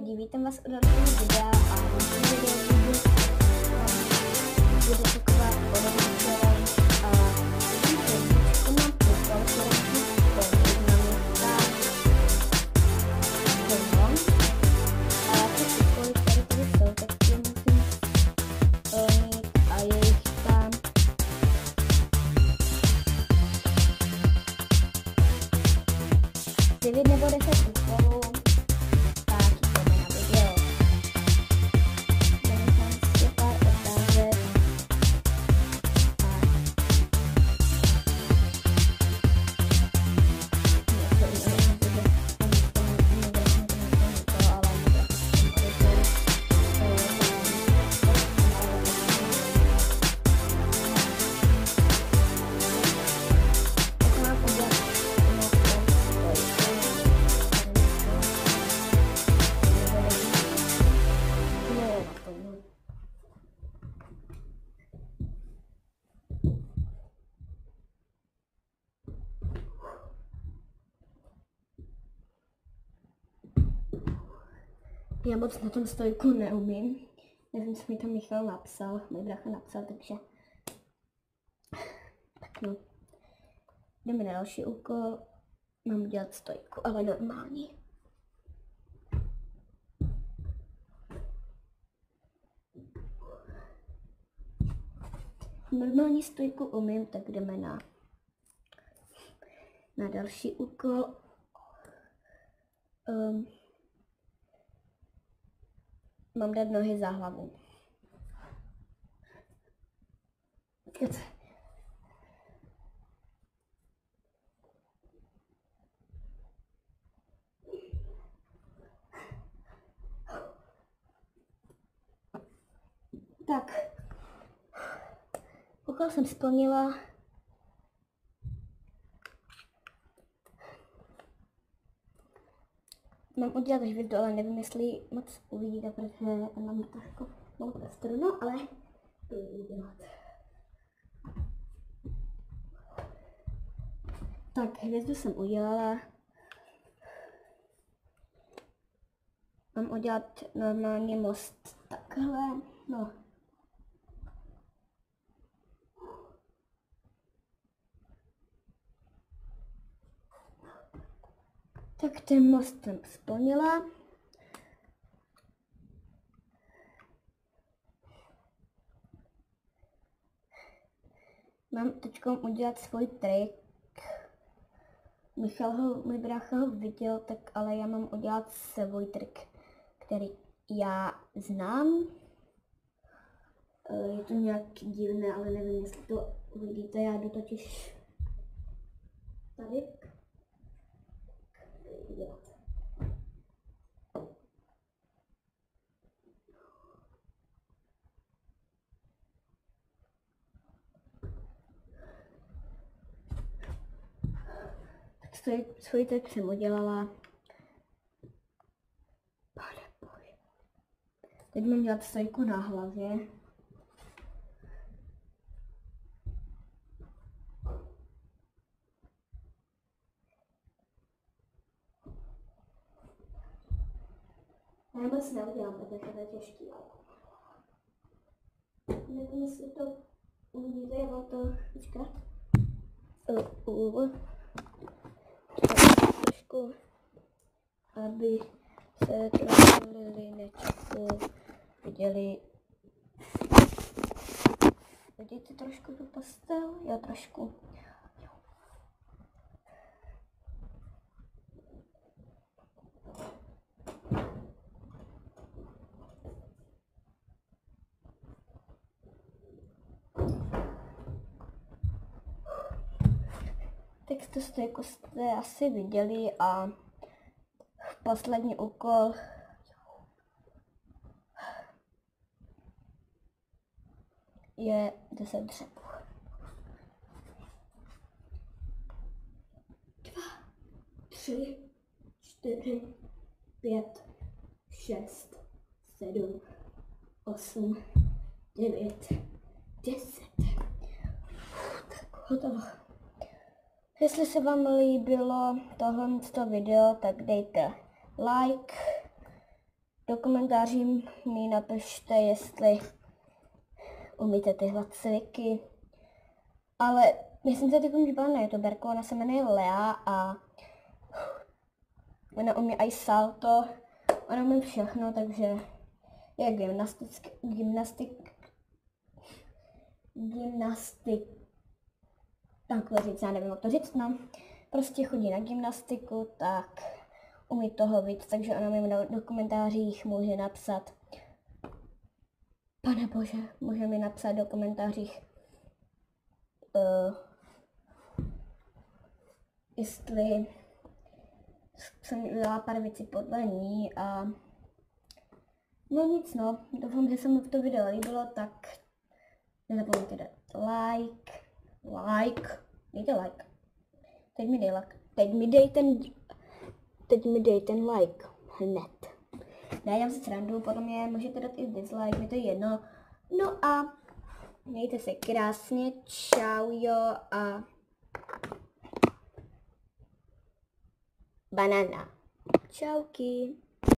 lidi, vítám vás u dalšího videa a dnešní video bude taková podobná challenge a jsem sedmičku mám poslal challenge splnit na místa plno a ty úkoly, které tady jsou, tak ty musím splnit a je jich tam 9 nebo 10 úkolů. Já moc na tom stojku neumím. Nevím, co mi tam Michal napsal, můj brácha napsal, takže... Tak no. Jdeme na další úkol. Mám dělat stojku, ale normální. Normální stojku umím, tak jdeme na další úkol. Mám dát nohy za hlavu. Tak. Úkol jsem splnila. Mám udělat hvězdu, ale nevím, jestli moc uvidíte, protože tam mám trošku malou prostoru, no ale to je udělat. Tak, hvězdu jsem udělala. Mám udělat normálně most takhle, no. Tak ten most jsem splnila. Mám teď udělat svůj trik. Můj brácha ho viděl, tak ale já mám udělat svůj trik, který já znám. Je to nějak divné, ale nevím, jestli to uvidíte. Já jdu totiž tady. Svůj trik jsem udělala. Teď mám dělat stojku na hlavě. Já moc neudělám, protože to je těžký. Nevím, jestli to uvidíte, já vám to počkat. Trošku, aby se trošku linečku viděli. Vidíte trošku tu postel? Já trošku. Textu stojku jste asi viděli a poslední úkol je 10 dřepů. 2, 3, 4, 5, 6, 7, 8, 9, 10. Tak hotovo. Jestli se vám líbilo tohle video, tak dejte like Do komentáří mi napište, jestli umíte tyhle cviky. Ale já jsem se teď dívala na youtuberku, ona se jmenuje Lea a ona umí i salto, ona umí všechno, takže je gymnastik, takhle říct, já nevím, jak to říct, no. Prostě chodí na gymnastiku, tak umí toho víc, takže ona mi do komentářích může napsat, pane bože, může mi napsat do komentářích, jestli jsem udělala pár věcí podle ní a no nic, no, doufám, že se mi to video líbilo, tak nezapomeňte dát dejte like, teď mi dej ten like hned. Ne, já si srandu, potom je můžete dát i dislike, mi to je jedno, no a mějte se krásně, čau jo a banana. Čauky.